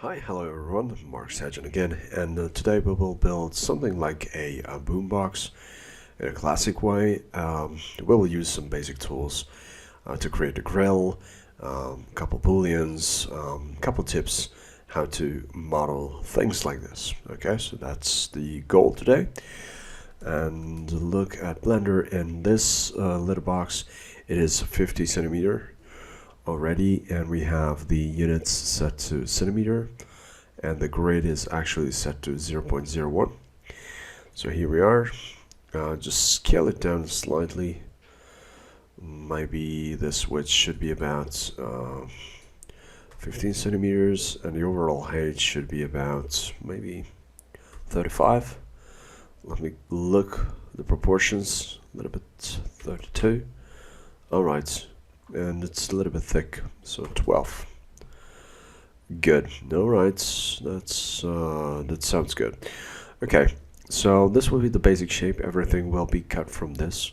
Hi, hello everyone, Mark Sajan again, and today we will build something like a BoomBox in a classic way. We will use some basic tools to create a grill, a couple booleans, couple tips how to model things like this. Okay, so that's the goal today. And look at Blender in this little box. It is 50 centimeter already, and we have the units set to centimeter, and the grid is actually set to 0.01. So here we are. Just scale it down slightly. Maybe this width should be about 15 centimeters, and the overall height should be about maybe 35. Let me look the proportions. A little bit 32. All right. And it's a little bit thick, so 12. Good. All right, that sounds good. Okay, so this will be the basic shape. Everything will be cut from this.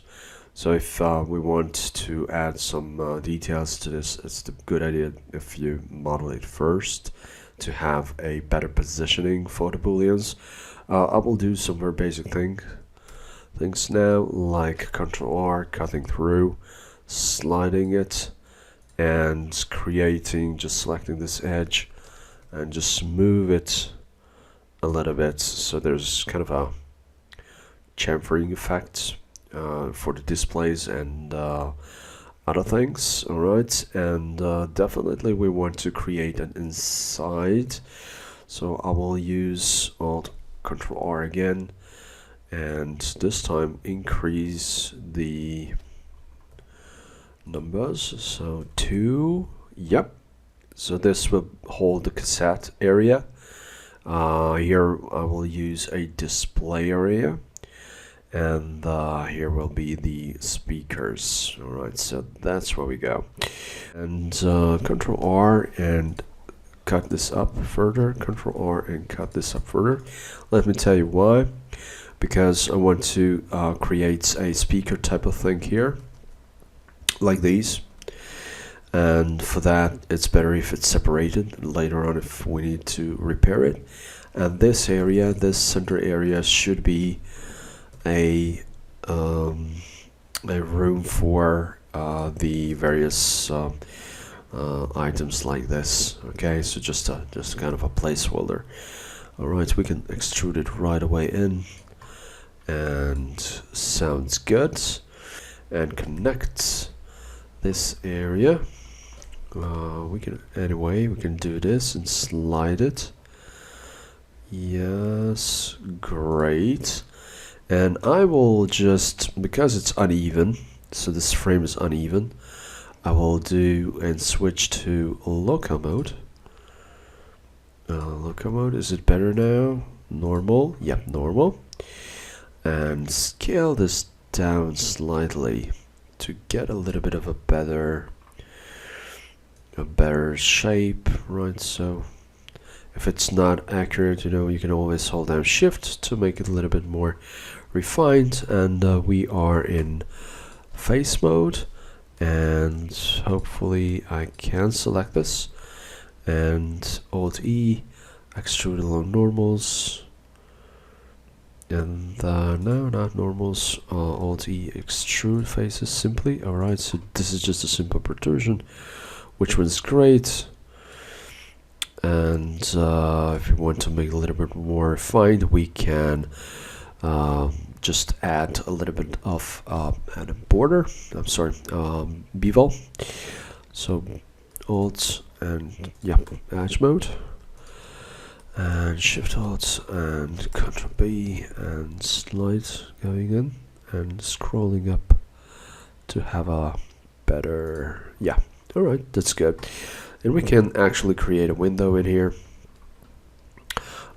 So if we want to add some details to this, it's a good idea if you model it first to have a better positioning for the booleans. I will do some very basic things now, like Ctrl R, cutting through, sliding it, and just selecting this edge and just move it a little bit so there's kind of a chamfering effect for the displays and other things. Alright, and definitely we want to create an inside, so I will use Alt Ctrl R again, and this time increase the numbers, so 2. Yep, so this will hold the cassette area. Here I will use a display area, and here will be the speakers. Alright, so that's where we go, and Ctrl R and cut this up further. Ctrl R and cut this up further. Let me tell you why. Because I want to create a speaker type of thing here, like these, and for that it's better if it's separated later on if we need to repair it. And this area, this center area, should be a room for the various items like this. Okay, so just kind of a placeholder. Alright, we can extrude it right away in, and sounds good. And connect this area. We can do this and slide it. Yes, great. And I will just, because it's uneven, so this frame is uneven, I will do and switch to loco mode. Loco mode, is it better now? Normal, yep, normal. And scale this down slightly to get a little bit of a better shape, right? So if it's not accurate, you can always hold down Shift to make it a little bit more refined. And we are in face mode, and hopefully I can select this, and Alt E, extrude along normals. And no, not normals. Alt E, extrude faces simply. Alright, so this is just a simple protrusion, which one's great. And if you want to make it a little bit more refined, we can just add a little bit of add a border. I'm sorry, Bevel. So Alt and edge mode. And Shift Alt and Ctrl B and slide going in and scrolling up to have a better, alright, that's good. And we can actually create a window in here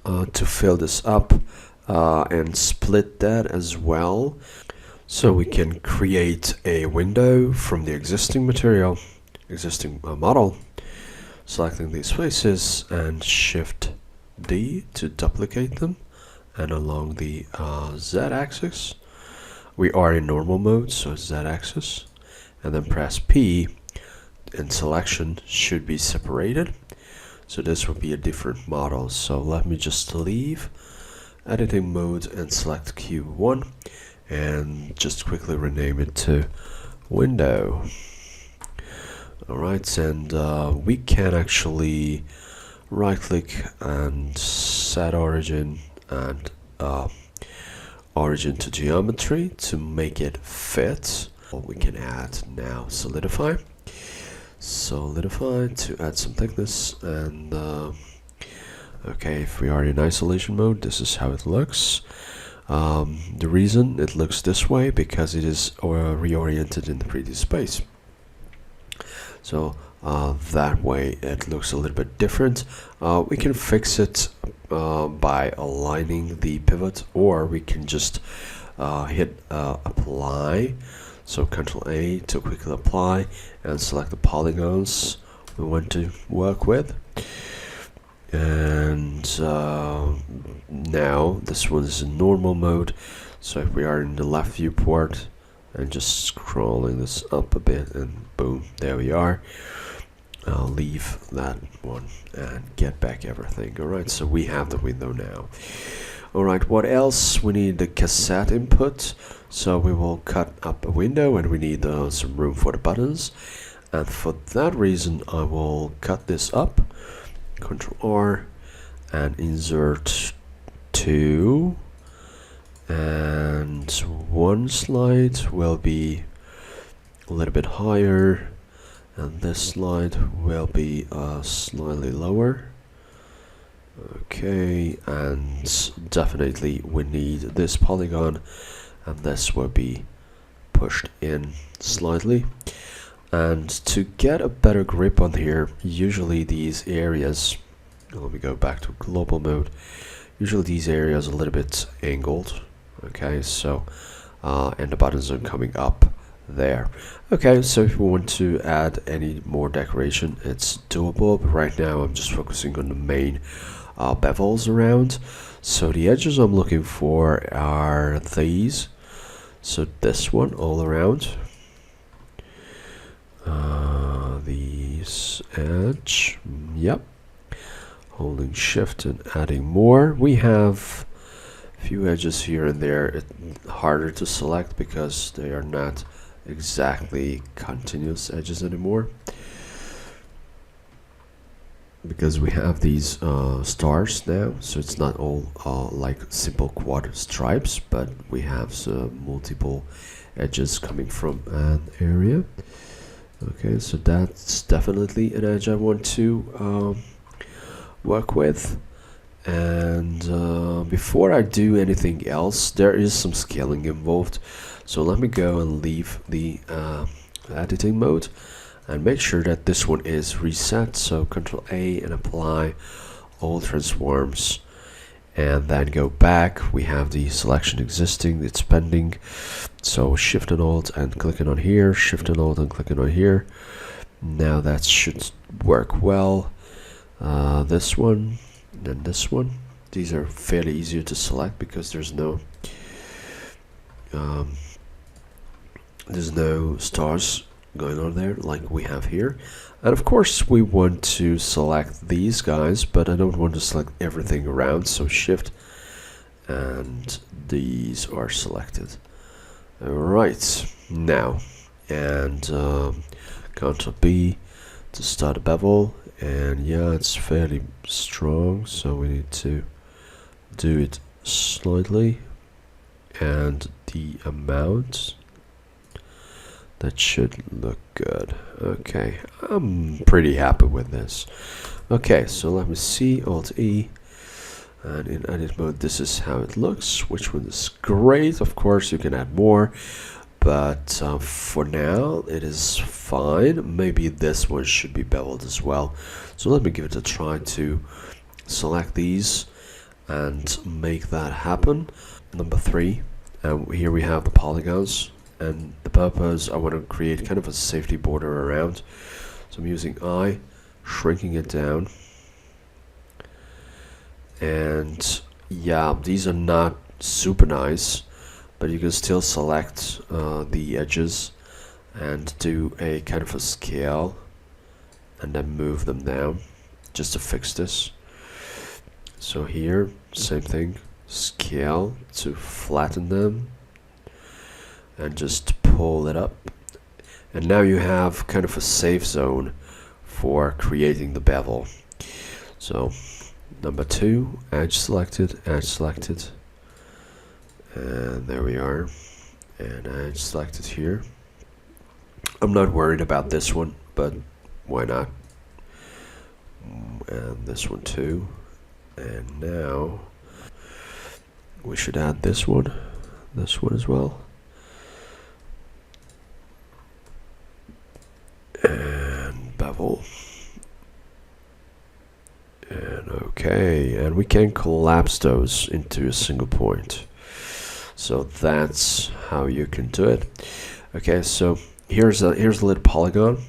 to fill this up and split that as well. So we can create a window from the existing material, model, selecting these faces and Shift D to duplicate them, and along the Z-axis we are in normal mode, so Z-axis, and then press P, and selection should be separated. So this would be a different model. So let me just leave editing mode and select Q1 and just quickly rename it to window. Alright, and we can actually right click and set origin and origin to geometry to make it fit. We can add now solidify to add some thickness, and okay, if we are in isolation mode, this is how it looks. The reason it looks this way because it is reoriented in the 3D space. So that way it looks a little bit different. We can fix it by aligning the pivot, or we can just hit apply. So Ctrl A to quickly apply and select the polygons we want to work with. And now this one is in normal mode. So if we are in the left viewport and just scrolling this up a bit, and boom, there we are. I'll leave that one and get back everything. Alright, so we have the window now. Alright, what else? We need the cassette input. So we will cut up a window, and we need some room for the buttons. And for that reason, I will cut this up. Ctrl R and insert 2. And one slide will be a little bit higher, and this slide will be slightly lower. Okay, and definitely we need this polygon, and this will be pushed in slightly. And to get a better grip on here, usually these areas, let me go back to global mode, usually these areas are a little bit angled. Okay, so and the buttons are coming up there. Okay, so if we want to add any more decoration, it's doable, but right now I'm just focusing on the main bevels around. So the edges I'm looking for are these. So this one all around, these edge, yep. Holding shift and adding more. We have a few edges here and there. It's harder to select because they are not exactly continuous edges anymore, because we have these stars now, so it's not all like simple quad stripes, but we have some multiple edges coming from an area. Okay, so that's definitely an edge I want to work with. And before I do anything else, there is some scaling involved, so let me go and leave the editing mode and make sure that this one is reset. So Ctrl A and apply all transforms, and then go back. We have the selection existing, it's pending, so Shift and Alt and clicking on here, Shift and Alt and clicking on here. Now that should work well. This one and this one, these are fairly easier to select because there's no stars going on there like we have here. And of course we want to select these guys, but I don't want to select everything around, so Shift and these are selected. Alright, now, and Ctrl B to start a bevel, and yeah, it's fairly strong, so we need to do it slightly, and the amount, that should look good. Okay, I'm pretty happy with this. Okay, so let me see, Alt E, and in edit mode this is how it looks, which one is great. Of course you can add more, but for now it is fine. Maybe this one should be beveled as well, so let me give it a try to select these and make that happen. Number 3, and here we have the polygons, and the purpose, I want to create kind of a safety border around, so I'm using I, shrinking it down, and yeah, these are not super nice, but you can still select the edges and do a kind of a scale and then move them down. just to fix this. So here, same thing, scale to flatten them and just pull it up. And now you have kind of a safe zone for creating the bevel. So number 2, edge selected, and there we are, and edge selected here. I'm not worried about this one, but why not? And this one too. And now we should add this one as well. And bevel. And okay, and we can collapse those into a single point. So that's how you can do it. Okay, so here's a little polygon.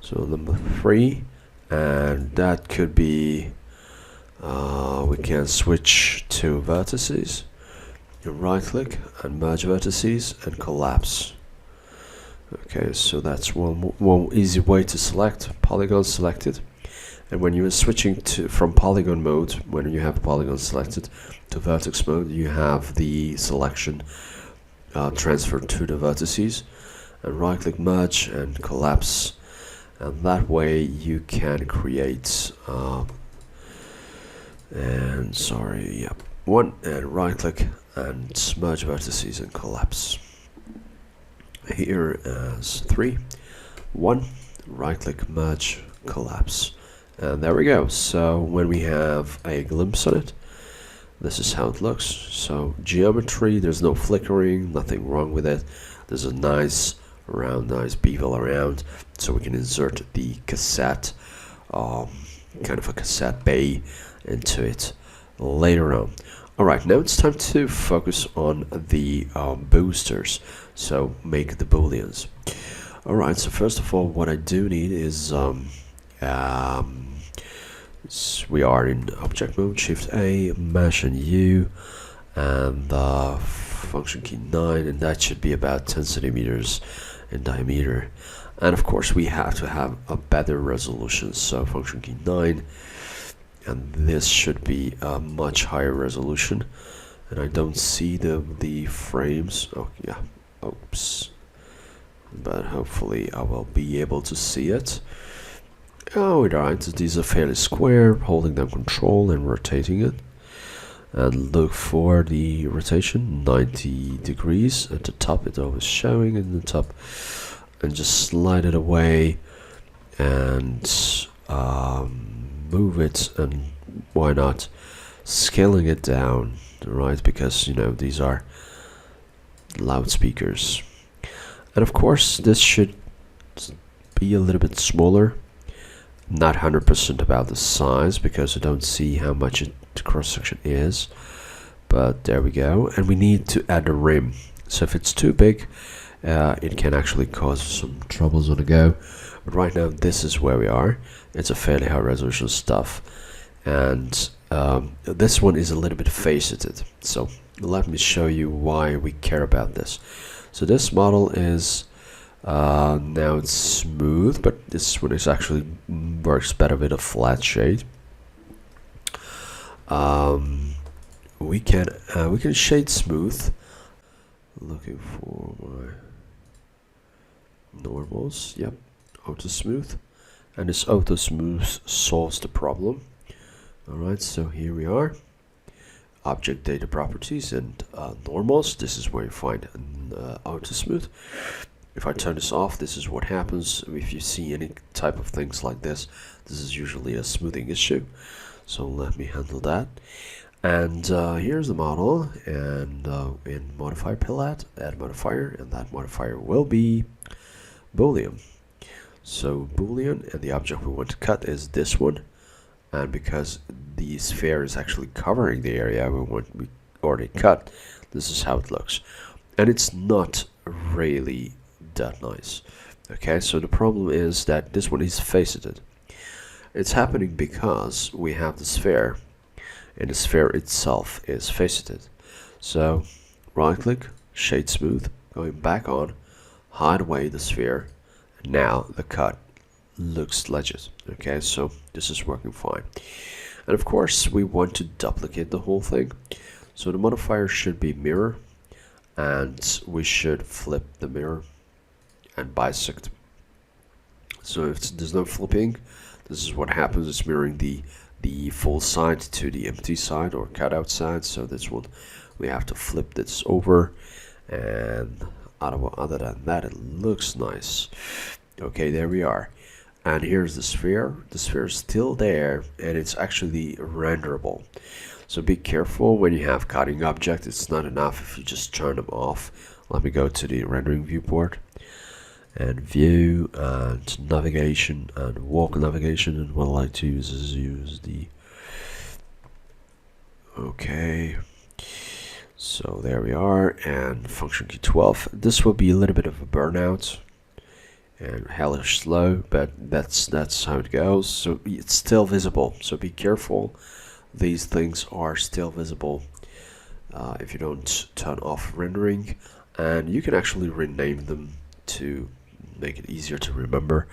So number 3, and that could be we can switch to vertices. You right click and merge vertices and collapse. Okay, so that's one easy way to select polygon selected. And when you are switching from polygon mode, when you have polygon selected to vertex mode, you have the selection transferred to the vertices, and right click merge and collapse, and that way you can create one, and right click and merge vertices and collapse. Here as 3, 1, right click merge collapse. And there we go. So when we have a glimpse on it, this is how it looks. So geometry, there's no flickering, nothing wrong with it. There's a nice round, nice bevel around, so we can insert the cassette, kind of a Casette Bay into it later on. Alright, now it's time to focus on the boosters, so make the booleans. Alright, so first of all, what I do need is we are in object mode, Shift A, Mesh and U, and function key 9, and that should be about 10 centimeters in diameter. And of course we have to have a better resolution, so function key 9, and this should be a much higher resolution. And I don't see the frames. Oh yeah, oops, but hopefully I will be able to see it. Oh, alright, these are fairly square, holding down control and rotating it. And look for the rotation, 90 degrees at the top, it's always showing in the top. And just slide it away and move it, and why not scaling it down, right? Because, you know, these are loudspeakers. And of course, this should be a little bit smaller. Not 100% about the size, because I don't see how much the cross section is, but there we go. And we need to add a rim, so if it's too big, it can actually cause some troubles on the go. But right now this is where we are. It's a fairly high resolution stuff, and this one is a little bit faceted, so let me show you why we care about this. So this model is now it's smooth, but this one is actually works better with a flat shade. We can shade smooth. Looking for my normals. Yep, auto smooth, and this auto smooth solves the problem. Alright, so here we are, object data properties and normals. This is where you find auto smooth. If I turn this off, this is what happens. If you see any type of things like this, this is usually a smoothing issue, so let me handle that. And here's the model, and in modifier palette, add modifier, and that modifier will be Boolean. So Boolean, and the object we want to cut is this one, and because the sphere is actually covering the area we already cut, this is how it looks, and it's not really that nice. Okay, so the problem is that this one is faceted. It's happening because we have the sphere, and the sphere itself is faceted. So right click, shade smooth, going back on, hide away the sphere, and now the cut looks legit. Okay, so this is working fine. And of course we want to duplicate the whole thing, so the modifier should be mirror, and we should flip the mirror and bisect. So if there's no flipping, this is what happens. It's mirroring the full side to the empty side or cutout side. So this one, we have to flip this over, and other than that, it looks nice. Okay, there we are. And here's the sphere. The sphere is still there, and it's actually renderable. So be careful when you have cutting objects. It's not enough if you just turn them off. Let me go to the rendering viewport and view and navigation and walk navigation, and what I like to use is the okay, so there we are, and function key 12. This will be a little bit of a burnout and hellish slow, but that's how it goes. So it's still visible, so be careful. These things are still visible if you don't turn off rendering, and you can actually rename them to make it easier to remember,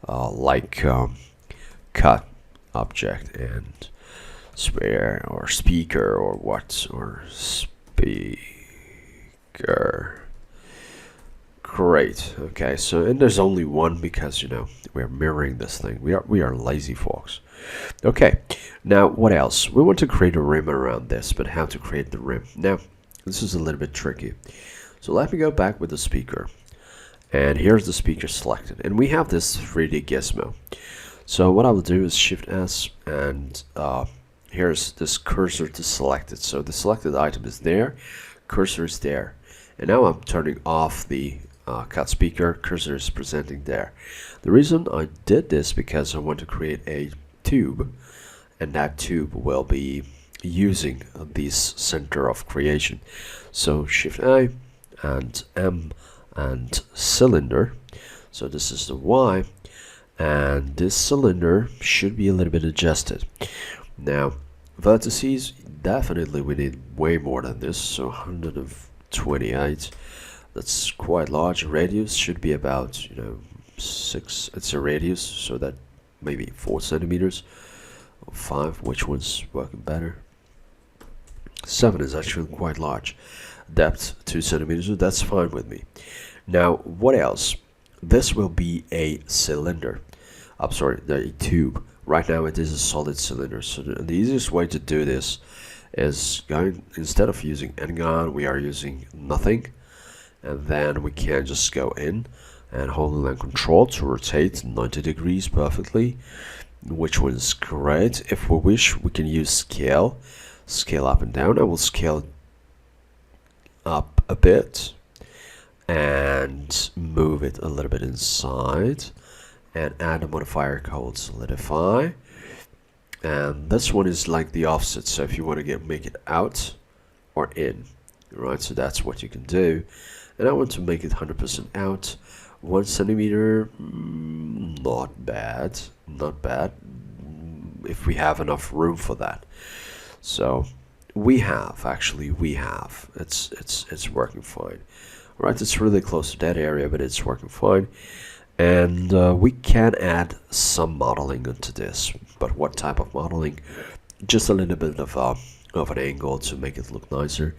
like cut object and sphere or speaker or what, or speaker. Great. Okay, so and there's only one because we're mirroring this thing. We are lazy folks. Okay, now what else? We want to create a rim around this, but how to create the rim? Now this is a little bit tricky. So let me go back with the speaker. And here's the speaker selected, and we have this 3D gizmo. So what I will do is Shift S, and here's this cursor to select it. So the selected item is there, cursor is there, and now I'm turning off the cut speaker. Cursor is presenting there. The reason I did this because I want to create a tube, and that tube will be using this center of creation. So Shift A and M and cylinder. So this is the Y, and this cylinder should be a little bit adjusted. Now vertices, definitely we need way more than this, so 128. That's quite large. Radius should be about 6. It's a radius, so that maybe 4 centimeters or 5. Which one's working better? 7 is actually quite large. Depth 2 centimeters, so that's fine with me. Now what else? This will be a cylinder. I'm sorry, a tube. Right now it is a solid cylinder. So the easiest way to do this is instead of using N-gon, we are using nothing, and then we can just go in and hold down Control to rotate 90 degrees perfectly, which one is great. If we wish, we can use scale up and down. I will scale up a bit and move it a little bit inside, and add a modifier called Solidify. And this one is like the offset, so if you want to make it out or in, right? So that's what you can do. And I want to make it 100% out. 1 centimeter, not bad, not bad, if we have enough room for that. So we have it's working fine. Right, it's really close to that area, but it's working fine. And we can add some modeling into this, but what type of modeling? Just a little bit of an angle to make it look nicer.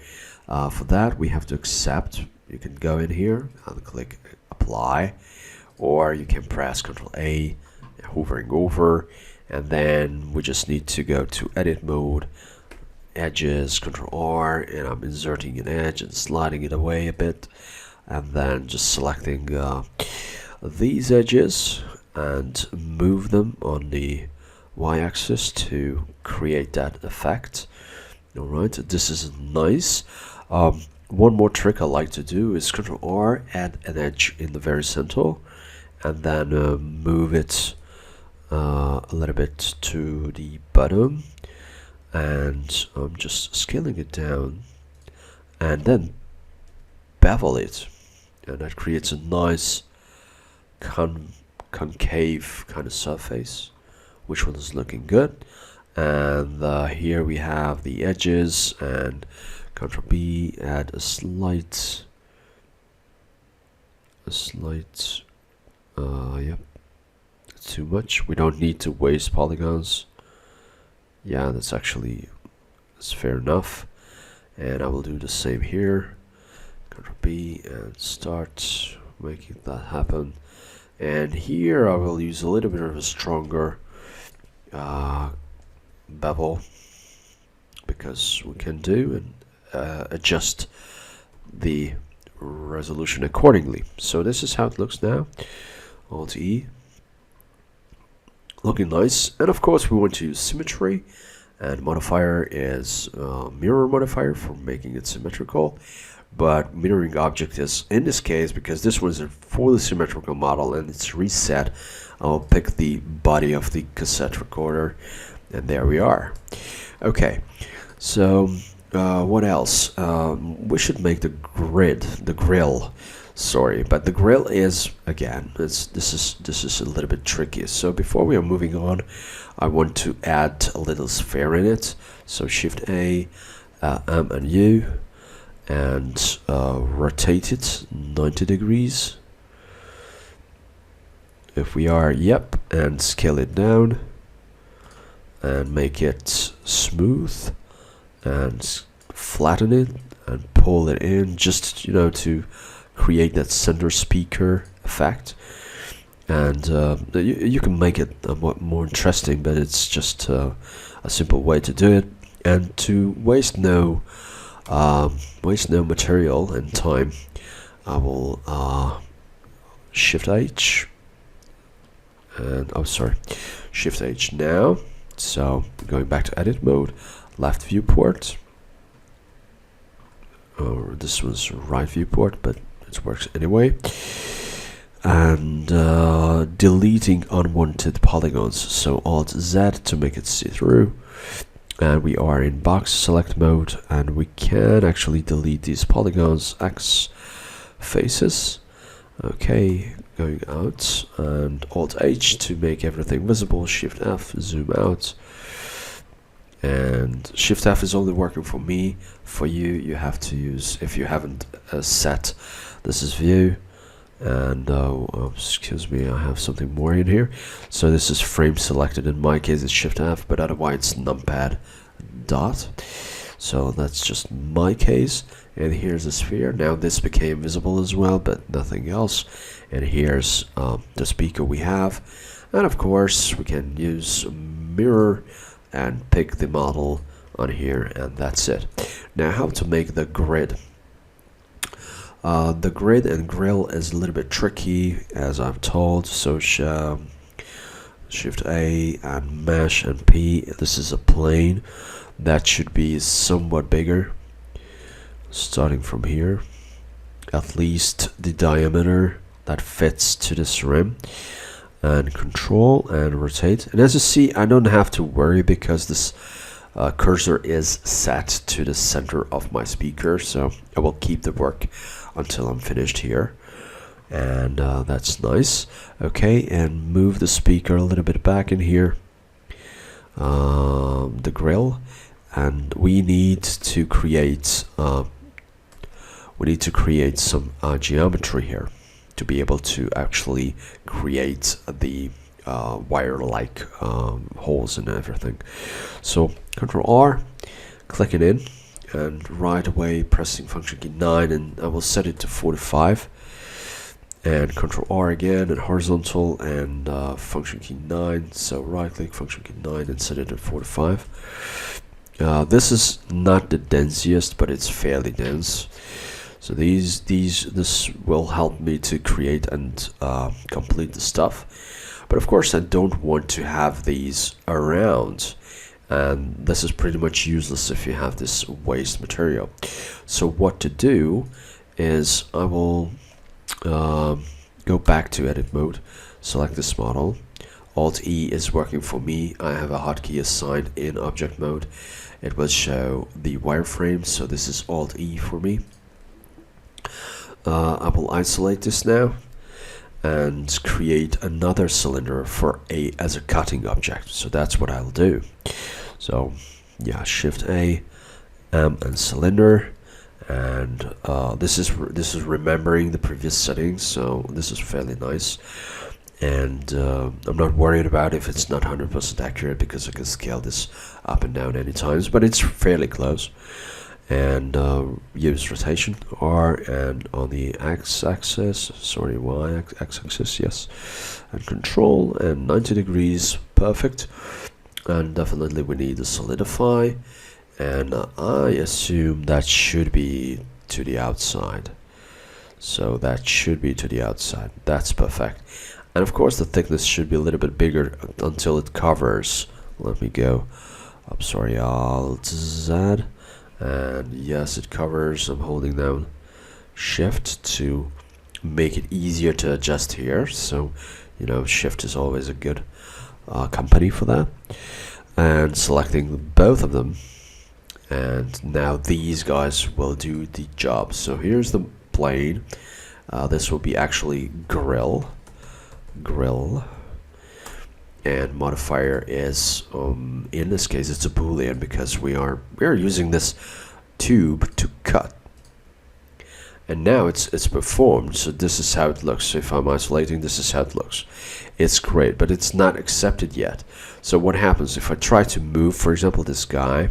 For that, we have to accept. You can go in here and click apply, or you can press Ctrl A, hovering over, and then we just need to go to edit mode, edges, Ctrl R, and I'm inserting an edge and sliding it away a bit, and then just selecting these edges and move them on the y-axis to create that effect. Alright, this is nice. One more trick I like to do is Ctrl R, add an edge in the very center, and then move it a little bit to the bottom, and I'm just scaling it down, and then bevel it, and that creates a nice concave kind of surface, which one is looking good. And here we have the edges, and Ctrl B, add a slight yep, let's too much. We don't need to waste polygons. Yeah, that's fair enough. And I will do the same here. Ctrl B and start making that happen. And here I will use a little bit of a stronger bevel, because we can do and adjust the resolution accordingly. So this is how it looks now. Alt E, looking nice. And of course we want to use symmetry, and modifier is mirror modifier for making it symmetrical. But mirroring object is, in this case, because this was a fully symmetrical model and it's reset, I'll pick the body of the cassette recorder, and there we are. Okay, so what else? We should make the grill. Sorry, but the grill is, again, this is a little bit tricky. So before we are moving on, I want to add a little sphere in it. So Shift A, M and U, and rotate it 90 degrees. If we are, yep, and scale it down and make it smooth and flatten it and pull it in, just, you know, to create that center speaker effect. And you can make it more interesting, but it's just a simple way to do it, and to waste no material and time. I will Shift H and Shift H now. So going back to edit mode, left viewport, or this was right viewport, but it works anyway. And deleting unwanted polygons. So Alt Z to make it see through. And we are in box select mode, and we can actually delete these polygons, X faces. Okay, going out, and Alt H to make everything visible. Shift F, zoom out. And Shift F is only working for me. For you, you have to use, if you haven't set, this is view. And excuse me, I have something more in here. So this is frame selected. In my case it's Shift F, but otherwise it's numpad dot. So that's just my case. And here's a sphere. Now this became visible as well, but nothing else. And here's the speaker we have. And of course we can use mirror and pick the model on here, and that's it. Now how to make the grid. The grid and grill is a little bit tricky, as I'm told. So Shift A and Mesh and P. This is a plane that should be somewhat bigger, starting from here, at least the diameter that fits to this rim. And Control and rotate. And as you see, I don't have to worry because this cursor is set to the center of my speaker, so I will keep the work until I'm finished here. And that's nice. Okay, and move the speaker a little bit back in here, the grill, and we need to create some geometry here to be able to actually create the wire-like holes and everything. So Ctrl R, clicking in, and right away pressing function key 9, and I will set it to 45, and Ctrl R again, and horizontal, and function key 9. So right click, function key 9, and set it to 45. This is not the densiest, but it's fairly dense. So this will help me to create and complete the stuff. But of course I don't want to have these around, and this is pretty much useless if you have this waste material. So what to do is I will go back to edit mode, select this model. Alt E is working for me. I have a hotkey assigned in object mode. It will show the wireframe, so this is Alt E for me. I will isolate this now and create another cylinder as a cutting object. So that's what I'll do. So yeah, Shift A, M and cylinder, and this is remembering the previous settings, so this is fairly nice. and I'm not worried about if it's not 100% accurate, because I can scale this up and down any times, but it's fairly close. And use rotation R, and on the x-axis, sorry, y-axis, yes, and control, and 90 degrees, perfect. And definitely we need to solidify, and I assume that should be to the outside. So that should be to the outside. That's perfect. And of course the thickness should be a little bit bigger until it covers. Let me go up, sorry, Alt Z. And yes, it covers. I'm holding down Shift to make it easier to adjust here. So, you know, Shift is always a good company for that. And selecting both of them. And now these guys will do the job. So here's the plane. This will be actually grill. And modifier is in this case it's a boolean, because we are using this tube to cut, and now it's performed. So this is how it looks. So if I'm isolating, this is how it looks. It's great, but it's not accepted yet. So what happens if I try to move, for example, this guy,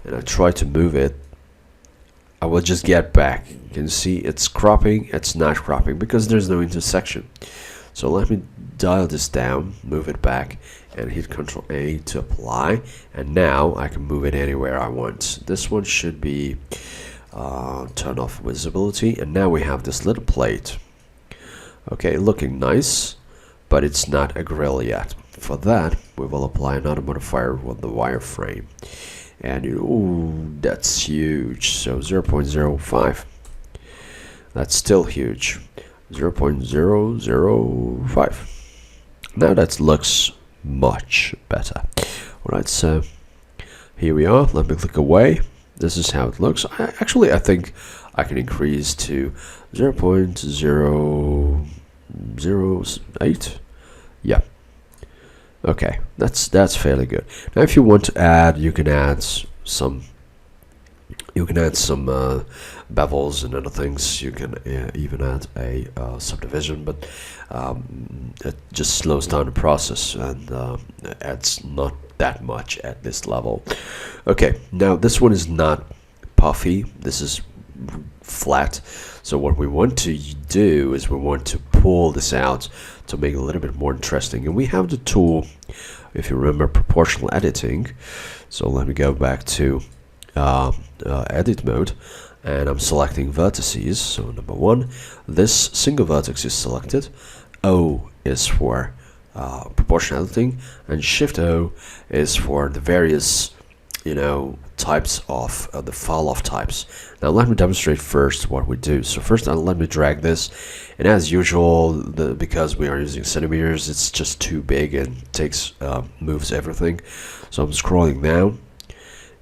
and I try to move it, I will just get back. You can see it's cropping, it's not cropping, because there's no intersection. So let me dial this down, move it back, and hit Ctrl A to apply. And now I can move it anywhere I want. This one should be turn off visibility. And now we have this little plate. Okay, looking nice, but it's not a grill yet. For that, we will apply another modifier with the wireframe. And ooh, that's huge. So 0.05. That's still huge. 0.005. Now that looks much better. Alright, so here we are. Let me click away. This is how it looks. I think I can increase to 0.008. Yeah. Okay, that's fairly good. Now if you want to add, you can add some bevels and other things. You can even add a subdivision, but it just slows down the process, and adds not that much at this level. Okay, now this one is not puffy. This is flat. So what we want to do is we want to pull this out to make it a little bit more interesting. And we have the tool, if you remember, proportional editing. So let me go back to edit mode, and I'm selecting vertices. So number one, this single vertex is selected. O is for proportional editing, and Shift O is for the various, you know, types of the fall off types. Now let me demonstrate first what we do. So first let me drag this, and as usual, because we are using centimeters, it's just too big and takes moves everything. So I'm scrolling down,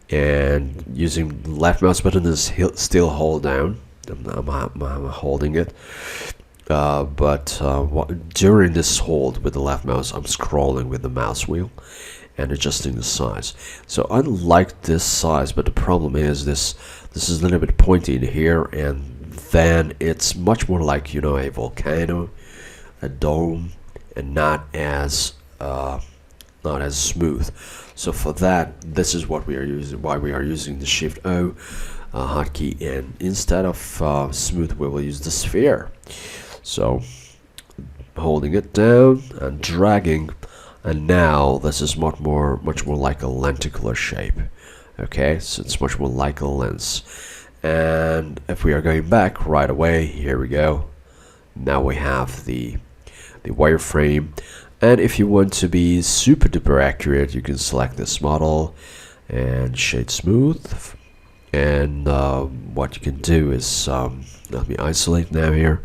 and using left mouse button is still hold down. I'm holding it, but during this hold with the left mouse, I'm scrolling with the mouse wheel and adjusting the size. So I like this size, but the problem is this is a little bit pointy in here, and then it's much more like, you know, a volcano, a dome, and not as smooth. So for that, this is what we are using, why we are using the Shift O hotkey, and instead of smooth, we will use the sphere. So holding it down and dragging, and now this is much more like a lenticular shape. Okay, so it's much more like a lens. And if we are going back right away, here we go. Now we have the wireframe. And if you want to be super duper accurate, you can select this model and shade smooth. And what you can do is, let me isolate now here.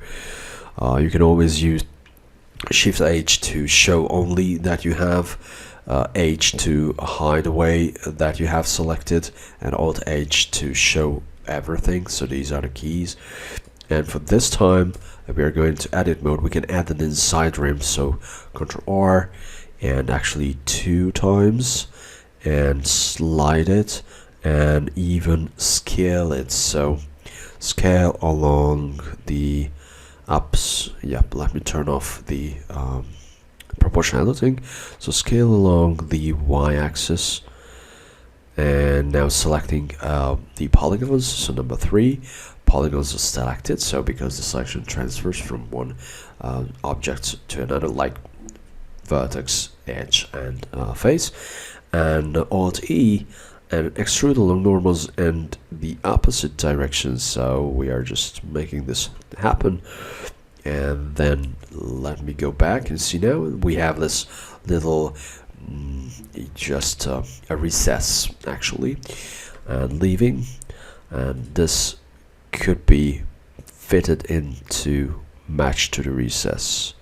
You can always use Shift H to show only that you have, H to hide away that you have selected, and Alt H to show everything. So these are the keys. And for this time, we are going to edit mode. We can add an inside rim. So Ctrl R, and actually 2 times, and slide it, and even scale it. So scale along the ups. Yep, let me turn off the proportional editing. So scale along the y-axis, and now selecting the polygons. So number 3, polygons are selected. So because the selection transfers from one object to another, like vertex, edge, and face, and Alt E and extrude along normals and the opposite direction. So we are just making this happen. And then let me go back and see, now we have this little just a recess actually, and leaving, and this could be fitted in to match to the recess.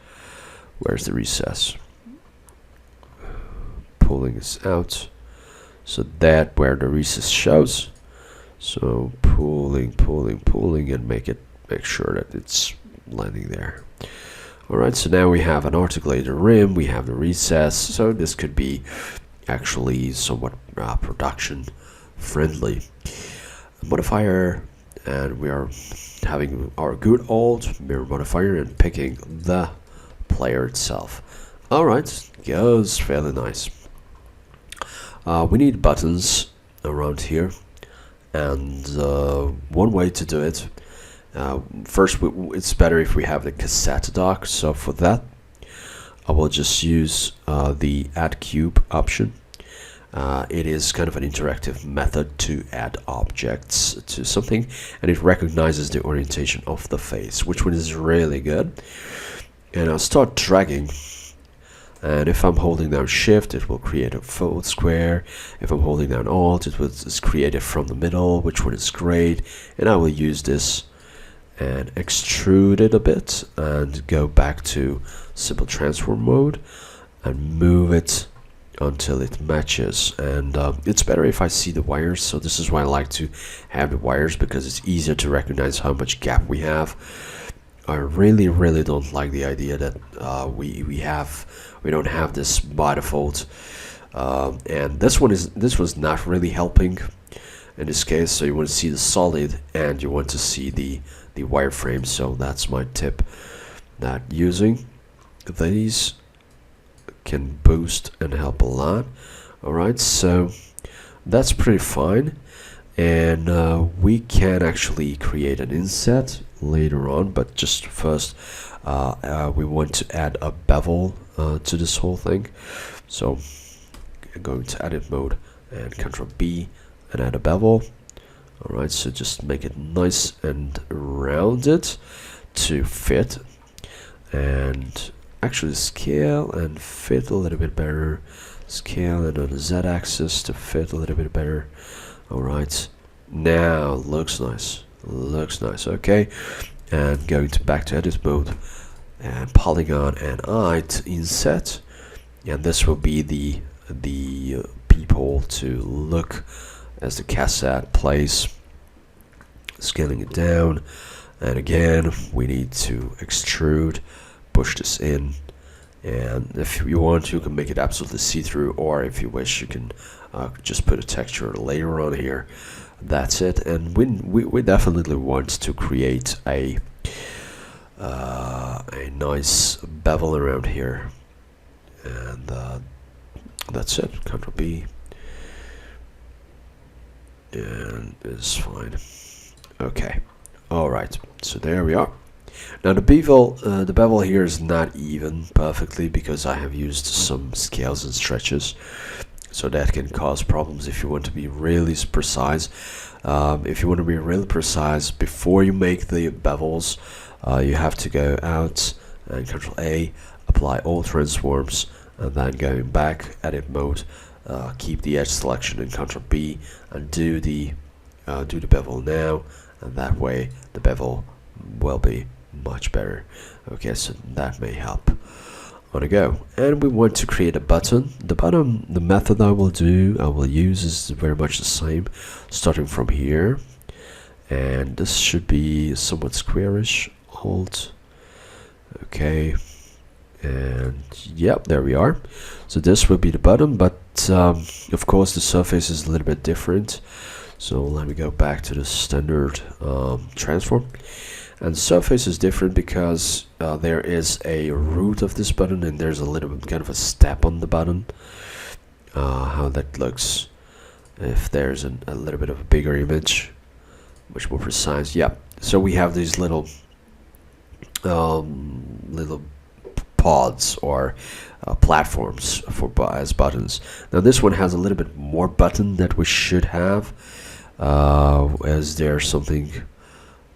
Where's the recess? Pulling this out, so that where the recess shows. So pulling, and make sure that it's landing there. Alright, so now we have an articulated rim, we have the recess, so this could be actually somewhat production friendly. Modifier, and we are having our good old mirror modifier and picking the player itself. Alright, goes fairly nice. We need buttons around here, and one way to do it, first it's better if we have the cassette dock. So for that I will just use the add cube option. It is kind of an interactive method to add objects to something, and it recognizes the orientation of the face, which one is really good. And I'll start dragging, and if I'm holding down shift, it will create a full square. If I'm holding down alt, it will just create it from the middle, which one is great. And I will use this and extrude it a bit and go back to simple transform mode and move it until it matches. And it's better if I see the wires, so this is why I like to have the wires, because it's easier to recognize how much gap we have. I really don't like the idea that we don't have this by default, and this was not really helping in this case. So you want to see the solid and you want to see the wireframe. So that's my tip, that using these can boost and help a lot. Alright, so that's pretty fine, and we can actually create an inset later on, but just first we want to add a bevel to this whole thing. So I'm going to edit mode and Ctrl B and add a bevel. Alright, so just make it nice and rounded to fit, and actually scale and fit a little bit better, scale and on the z-axis to fit a little bit better. Alright, now looks nice, okay. And going back to edit mode and polygon and eye to inset, and this will be the people to look as the cassette plays. Scaling it down, and again we need to extrude, push this in, and if you want you can make it absolutely see-through, or if you wish you can just put a texture later on here. That's it. And we definitely want to create a nice bevel around here, and that's it. Ctrl B, and it's fine. Okay, alright, so there we are. Now the bevel here is not even perfectly, because I have used some scales and stretches, so that can cause problems if you want to be really precise. If you want to be really precise before you make the bevels, you have to go out and Ctrl A, apply all transforms, and then going back, edit mode, keep the edge selection and Ctrl B, and do the bevel now, and that way the bevel will be much better. Okay, so that may help on a go. And we want to create a button. The method I will use is very much the same, starting from here, and this should be somewhat squarish. Alt, okay, and yep, there we are. So this will be the button, but of course the surface is a little bit different. So let me go back to the standard transform, And surface is different because there is a root of this button and there's a little bit kind of a step on the button. How that looks if there's a little bit of a bigger image, much more precise. Yeah, so we have these little little pods or platforms for as buttons. Now this one has a little bit more button that we should have. Is there something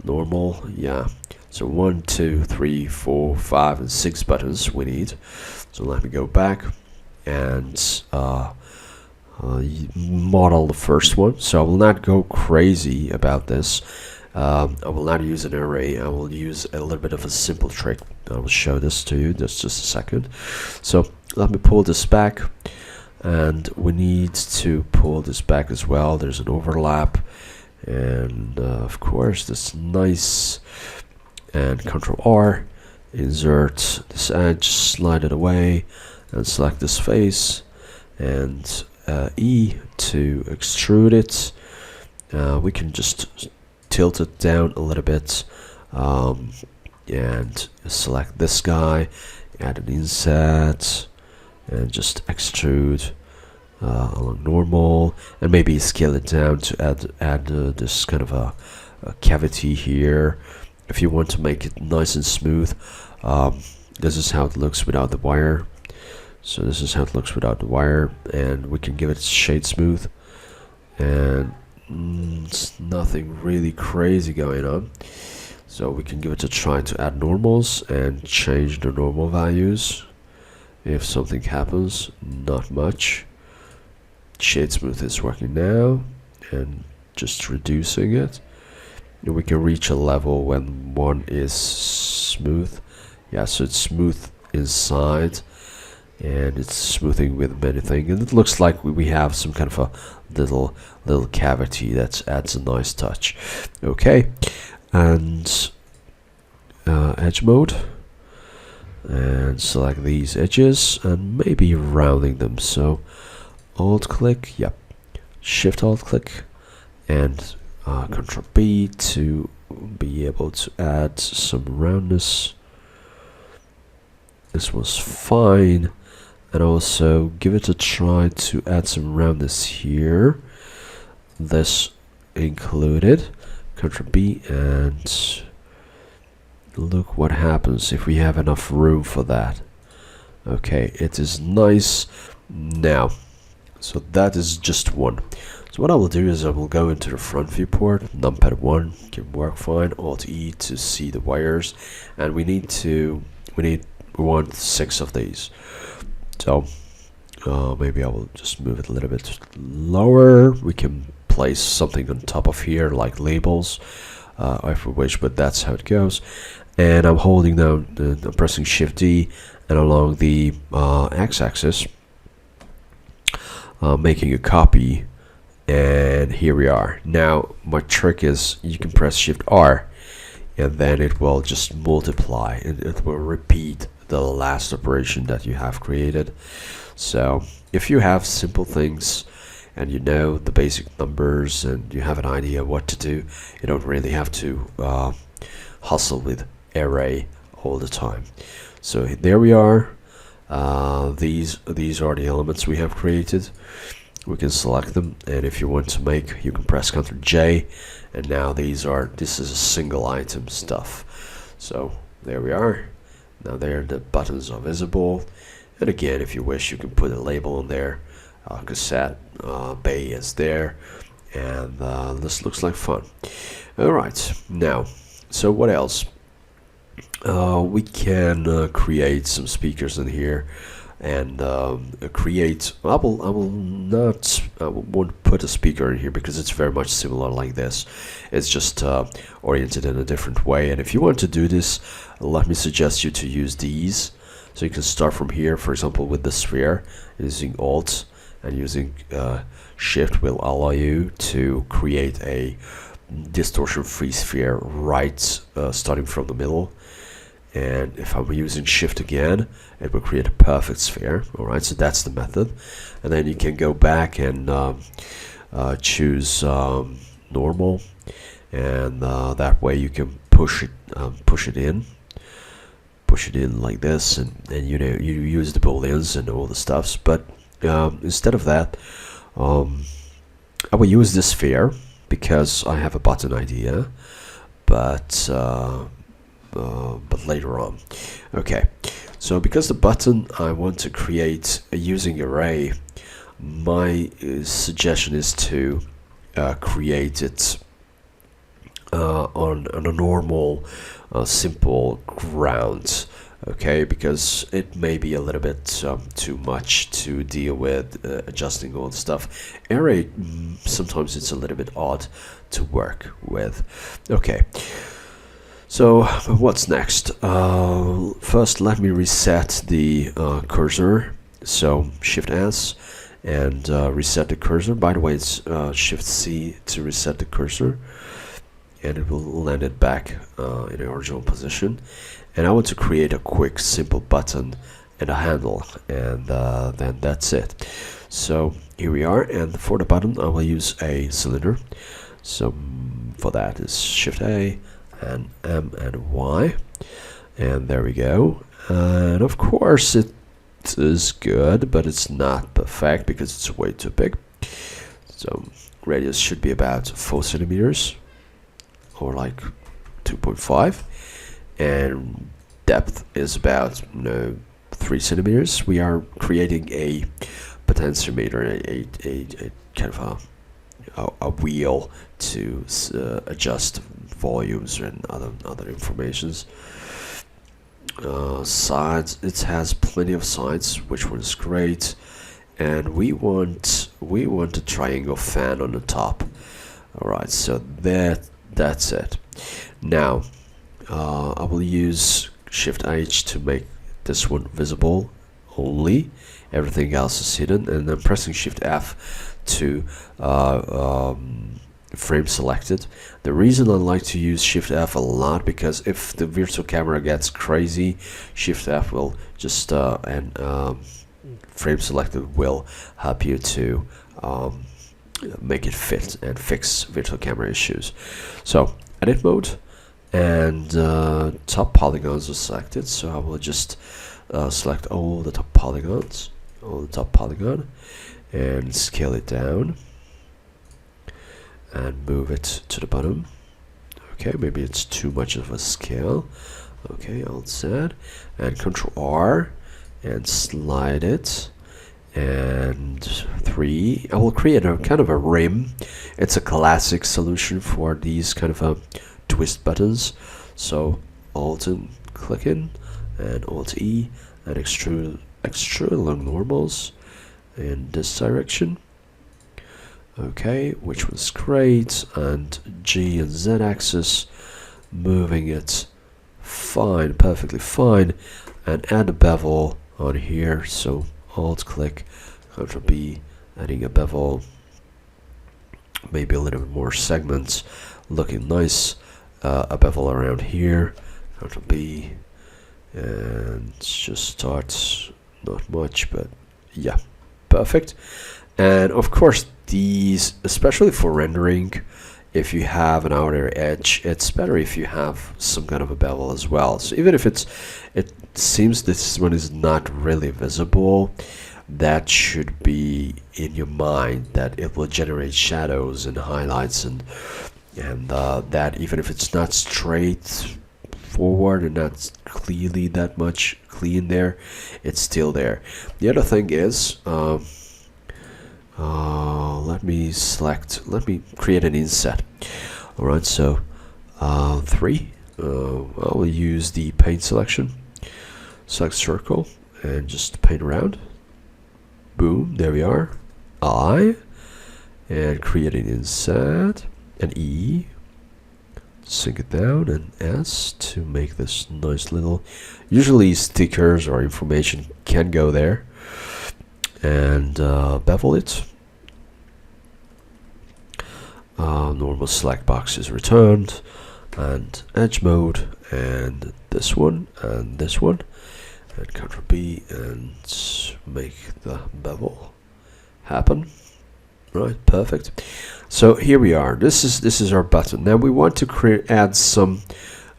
normal? Yeah, so 1, 2, 3, 4, 5 and 6 buttons we need. So let me go back and model the first one. So I will not go crazy about this. I will not use an array. I will use a little bit of a simple trick. I will show this to you just a second. So let me pull this back, and we need to pull this back as well. There's an overlap, and of course this nice, and Ctrl R, insert this edge, slide it away, and select this face, and E to extrude it. We can just tilt it down a little bit, and select this guy, add an inset, and just extrude along normal, and maybe scale it down to add this kind of a cavity here. If you want to make it nice and smooth, this is how it looks without the wire. So this is how it looks without the wire, and we can give it shade smooth, and it's nothing really crazy going on. So we can give it a try to add normals and change the normal values if something happens. Not much. Shade smooth is working now, and just reducing it, and we can reach a level when one is smooth. Yeah, so it's smooth inside, and it's smoothing with many things, and it looks like we have some kind of a little cavity that adds a nice touch. Okay, and edge mode, and select these edges and maybe rounding them. So alt click, yep, shift alt click, and Ctrl B to be able to add some roundness. This was fine. And also give it a try to add some roundness here. This included. Ctrl B, and look what happens if we have enough room for that. Okay, it is nice now. So that is just one. So what I will do is I will go into the front viewport. Numpad 1 can work fine. Alt E to see the wires, and we want 6 of these. So maybe I will just move it a little bit lower. We can place something on top of here like labels if we wish, but that's how it goes. And I'm holding down, I'm pressing Shift D, and along the x-axis making a copy, and here we are. Now my trick is you can press Shift R, and then it will just multiply, and it will repeat the last operation that you have created. So if you have simple things and you know the basic numbers and you have an idea what to do, you don't really have to hustle with array all the time. So there we are. These are the elements we have created. We can select them, and if you want to make, you can press Ctrl J, and now this is a single item stuff. So there we are. Now there the buttons are visible, and again, if you wish, you can put a label on there. Casette Bay is there, and this looks like fun. Alright, now, so what else? We can create some speakers in here, and create. I won't put a speaker in here because it's very much similar like this. It's just oriented in a different way. And if you want to do this, let me suggest you to use these. So you can start from here, for example, with the sphere, using Alt, and using Shift will allow you to create a distortion-free sphere right starting from the middle. And if I'm using Shift again, it will create a perfect sphere. Alright, so that's the method. And then you can go back and choose normal, and that way you can put push it in like this, and you know, you use the booleans and all the stuffs. But instead of that, I will use this sphere because I have a button idea, but later on. Okay, so because the button I want to create using array, my suggestion is to create it on a normal simple ground. Okay, because it may be a little bit too much to deal with adjusting all the stuff. Array, sometimes it's a little bit odd to work with. Okay, so what's next? First, let me reset the cursor. So Shift S and reset the cursor. By the way, it's Shift C to reset the cursor, and it will land it back in the original position. And I want to create a quick simple button and a handle, and then that's it. So here we are, and for the button I will use a cylinder. So for that is Shift A and M and Y, and there we go. And of course it is good, but it's not perfect because it's way too big. So radius should be about 4 centimeters, or like 2.5, and depth is about 3 centimeters. We are creating a potentiometer, a kind of a wheel to adjust volumes and other informations. Sides, it has plenty of sides, which one is great, and we want a triangle fan on the top. All right, so that's it. Now I will use Shift H to make this one visible only. Everything else is hidden, and then pressing Shift F to frame selected. The reason I like to use Shift F a lot, because if the virtual camera gets crazy, Shift F will just frame selected will help you to make it fit and fix virtual camera issues. So edit mode, and top polygons are selected, so I will just select all the top polygons, and scale it down and move it to the bottom. Okay, maybe it's too much of a scale. Okay, Alt Z and Control R and slide it, and 3. I will create a kind of a rim. It's a classic solution for these kind of twist buttons. So Alt and click in, and Alt E, and extrude along normals in this direction. Okay, which was great, and G and Z axis, moving it fine, perfectly fine, and add a bevel on here. So Alt click, Ctrl B, adding a bevel, maybe a little bit more segments, looking nice. A bevel around here, Ctrl B, and just start, not much, but yeah, perfect. And of course these, especially for rendering, if you have an outer edge, it's better if you have some kind of a bevel as well. So even if it seems this one is not really visible, that should be in your mind, that it will generate shadows and highlights, and that even if it's not straight forward and not clearly that much clean there, it's still there. The other thing is, let me create an inset. All right, so 3, I will use the paint selection, select circle, and just paint around. Boom, there we are. I, and create an inset, and E, sink it down, and S to make this nice little, usually stickers or information can go there, and bevel it. Normal select box is returned, and edge mode, and this one, and this one, and Ctrl B, and make the bevel happen. Right, perfect. So here we are. This is our button. Now we want to add some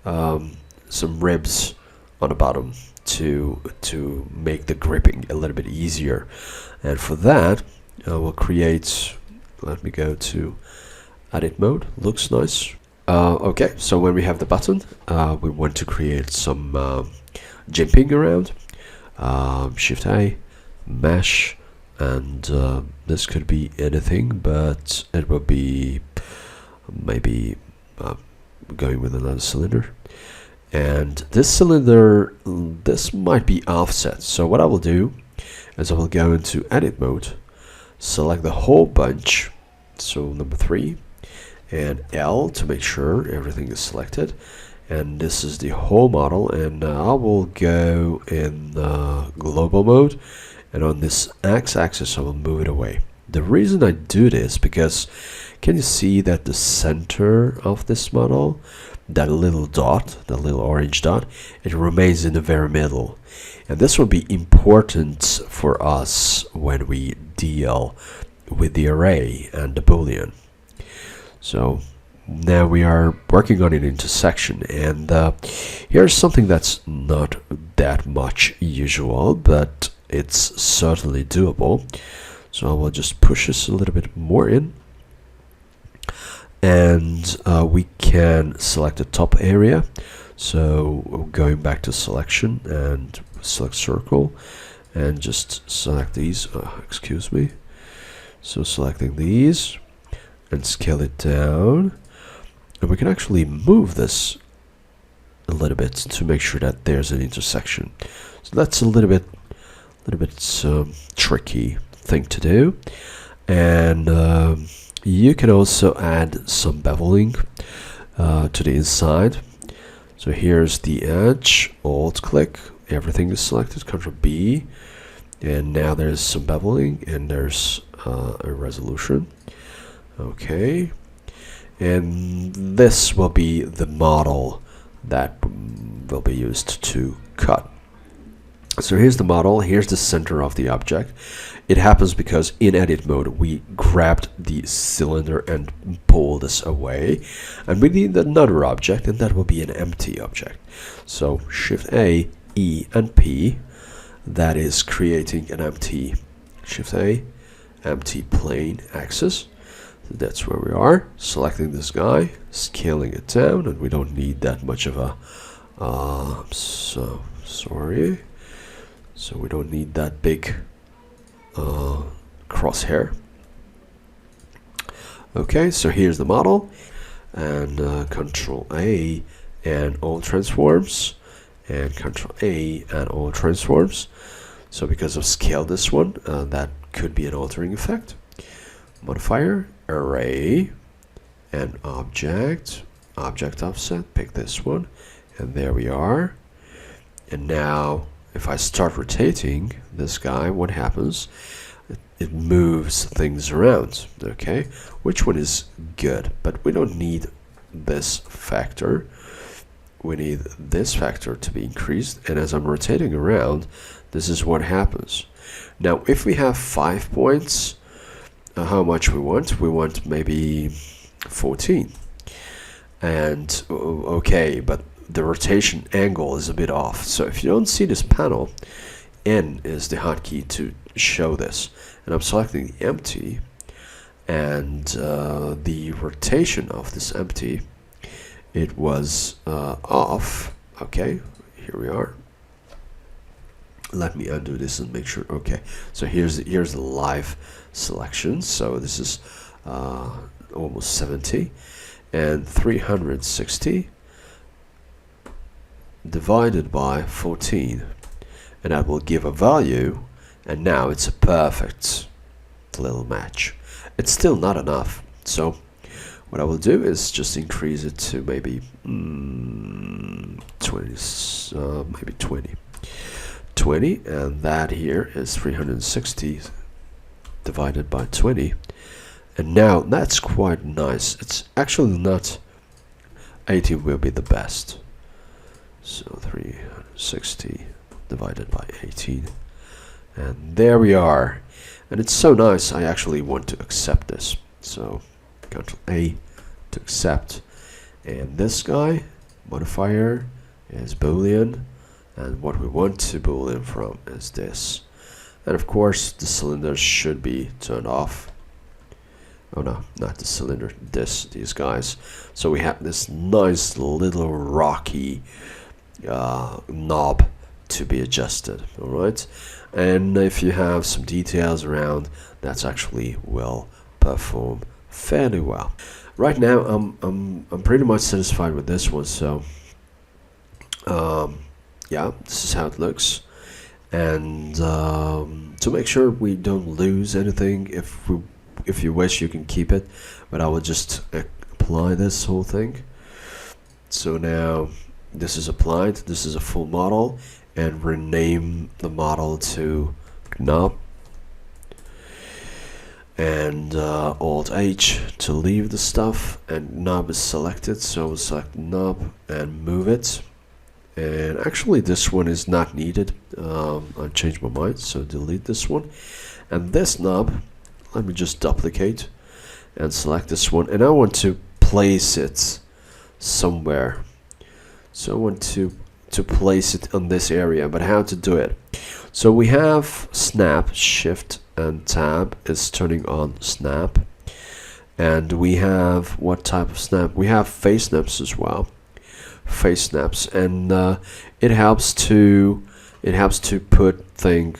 some ribs on the bottom to make the gripping a little bit easier. And for that, we'll create. Let me go to edit mode. Looks nice. Okay, so when we have the button, we want to create some jimping around. Shift A, mesh, and this could be anything, but it will be maybe going with another cylinder. And this cylinder, this might be offset. So what I will do is I will go into edit mode, select the whole bunch, so number 3, and L to make sure everything is selected. And this is the whole model, and I will go in global mode, and on this x-axis I will move it away. The reason I do this, because can you see that the center of this model, that little dot, the little orange dot, it remains in the very middle, and this will be important for us when we deal with the array and the Boolean. So now we are working on an intersection, and here's something that's not that much usual, but it's certainly doable. So I will just push this a little bit more in, and we can select the top area. So going back to selection and select circle, and just select these, excuse me, so selecting these and scale it down. And we can actually move this a little bit to make sure that there's an intersection. So that's a little bit tricky thing to do. And you can also add some beveling to the inside. So here's the edge, alt click, everything is selected, Ctrl B, and now there's some beveling, and there's a resolution. Okay. And this will be the model that will be used to cut. So here's the model, here's the center of the object. It happens because in edit mode we grabbed the cylinder and pulled this away, and we need another object, and that will be an empty object. So Shift A, E, and P, that is creating an empty, Shift A, empty plane axis. That's where we are, selecting this guy, scaling it down, and we don't need that much of a so we don't need that big crosshair. Okay, so here's the model, and Control A and all transforms, and Control A and all transforms. So because I've scaled this one, that could be an altering effect. Modifier, array, and object offset, pick this one, and there we are. And now if I start rotating this guy, what happens? It moves things around. Okay, which one is good, but we don't need this factor. We need this factor to be increased, and as I'm rotating around, this is what happens. Now if we have 5 points, how much we want maybe 14, and okay, but the rotation angle is a bit off. So if you don't see this panel, N is the hotkey to show this, and I'm selecting the empty, and the rotation of this empty, it was off. Okay, here we are. Let me undo this and make sure. Okay, so here's the live selection. So this is almost 70, and 360 divided by 14, and that will give a value, and now it's a perfect little match. It's still not enough, so what I will do is just increase it to maybe 20, and that here is 360 divided by 20, and now that's quite nice. It's actually not 18 will be the best, so 360 divided by 18, and there we are. And it's so nice, I actually want to accept this, so Ctrl A to accept, and this guy modifier is Boolean, and what we want to Boolean from is this. And of course the cylinder should be turned off. Oh no, not the cylinder, these guys. So we have this nice little rocky knob to be adjusted. All right, and if you have some details around, that's actually will perform fairly well. Right now I'm pretty much satisfied with this one. So yeah, this is how it looks. And to make sure we don't lose anything, if you wish, you can keep it, but I will just apply this whole thing. So now this is applied, this is a full model, and rename the model to knob, and Alt H to leave the stuff, and knob is selected, so we'll select knob and move it. And actually this one is not needed. I changed my mind, so delete this one. And this knob, let me just duplicate and select this one, and I want to place it somewhere. So I want to place it on this area, but how to do it? So we have snap, shift and tab is turning on snap, and we have what type of snap? We have face snaps as well. Face snaps, and it helps to put thing.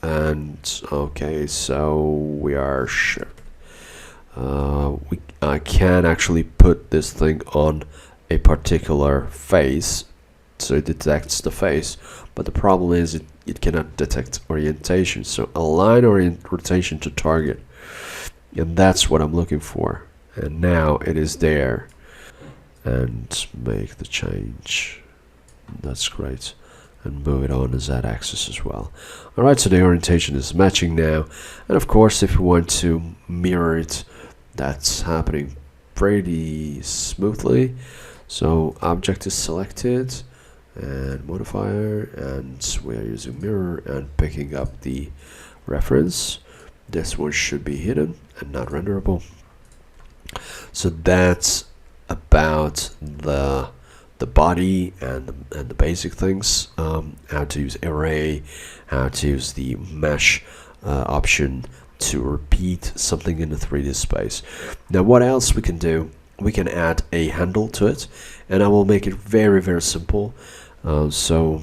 And okay, so we are sure I can actually put this thing on a particular face, so it detects the face, but the problem is it cannot detect orientation. So align rotation to target, and that's what I'm looking for. And now it is there. And make the change. That's great. And move it on the Z-axis as well. Alright, so the orientation is matching now. And of course, if you want to mirror it, that's happening pretty smoothly. So object is selected, and modifier, and we are using mirror and picking up the reference. This one should be hidden and not renderable. So that's about the body and the basic things, how to use array, how to use the mesh option to repeat something in the 3D space. Now what else we can do? We can add a handle to it, and I will make it very, very simple. So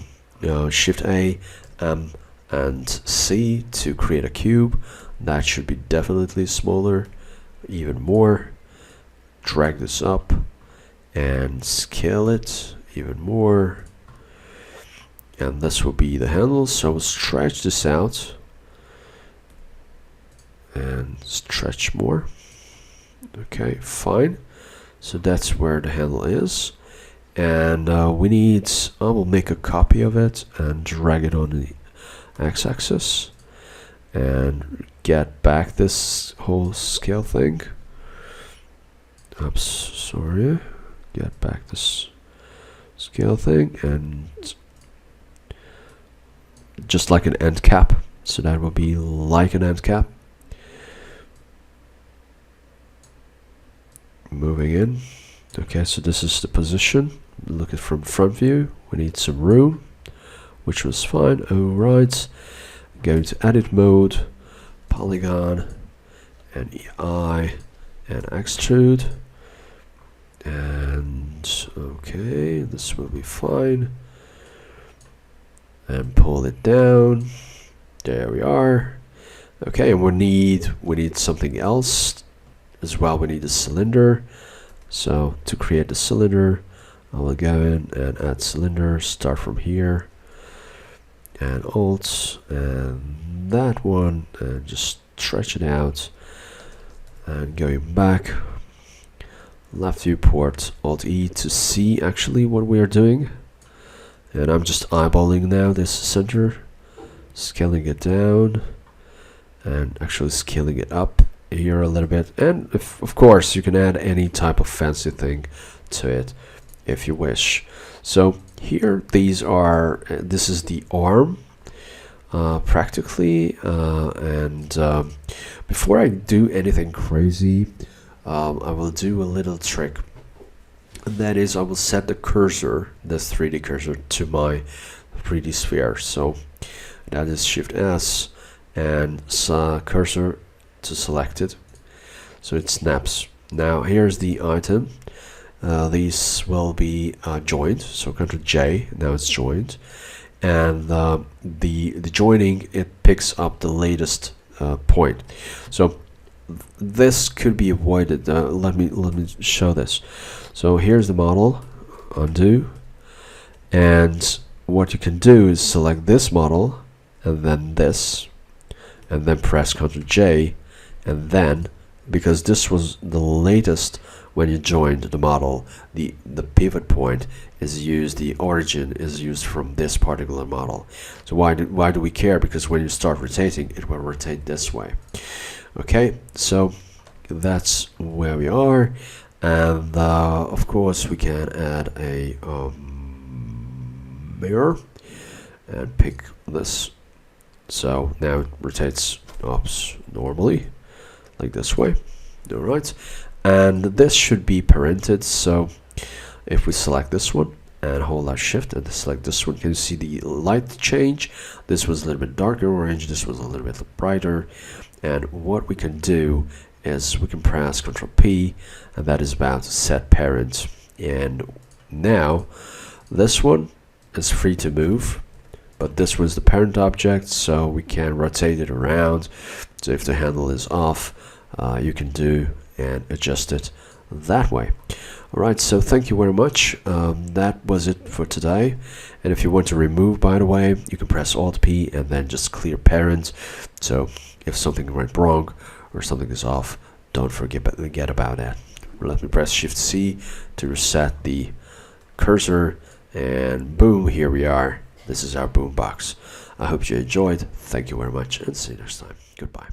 Shift A, M and C to create a cube. That should be definitely smaller, even more. Drag this up and scale it even more, and this will be the handle. So we'll stretch this out and stretch more. Okay, fine. So that's where the handle is, and we need, I will make a copy of it and drag it on the x-axis and get back this whole scale thing. Oops, sorry. Get back this scale thing, and just like an end cap. So that will be like an end cap. Moving in. Okay, so this is the position. Look at from front view. We need some room, which was fine. Alright. Going to edit mode, polygon, and EI, and extrude. And okay, this will be fine. And pull it down. There we are. Okay, and we need something else as well. We need a cylinder. So to create the cylinder, I will go in and add cylinder. Start from here, and Alt, and that one, and just stretch it out. And going back. Left viewport, Alt E to see actually what we are doing, and I'm just eyeballing now this center, scaling it down and actually scaling it up here a little bit. And of course you can add any type of fancy thing to it if you wish. So here these are this is the arm practically, and before I do anything crazy, I will do a little trick. and that is I will set the cursor, this 3D cursor, to my 3D sphere. So that is Shift S and cursor to selected, so it snaps. Now here's the item. These will be joined, so Ctrl J, now it's joined, and the joining, it picks up the latest point. So this could be avoided. Let me show this. So here's the model, undo, and what you can do is select this model and then this, and then press Ctrl J, and then, because this was the latest when you joined the model, the pivot point is used, the origin is used from this particular model. So why do we care? Because when you start rotating, it will rotate this way. Okay, so that's where we are, and of course we can add a mirror and pick this. So now it rotates up normally, like this way. All right, and this should be parented. So if we select this one and hold our Shift and select this one, can you see the light change? This was a little bit darker orange, this was a little bit brighter. And what we can do is we can press Ctrl P, and that is about to set parent. And now this one is free to move, but this was the parent object, so we can rotate it around. So if the handle is off, you can do and adjust it that way. Alright, so thank you very much. That was it for today. And if you want to remove, by the way, you can press Alt P and then just clear parent. So if something went wrong or something is off, don't forget about that. Let me press Shift C to reset the cursor, and boom, here we are. This is our BoomBox. I hope you enjoyed. Thank you very much, and see you next time. Goodbye.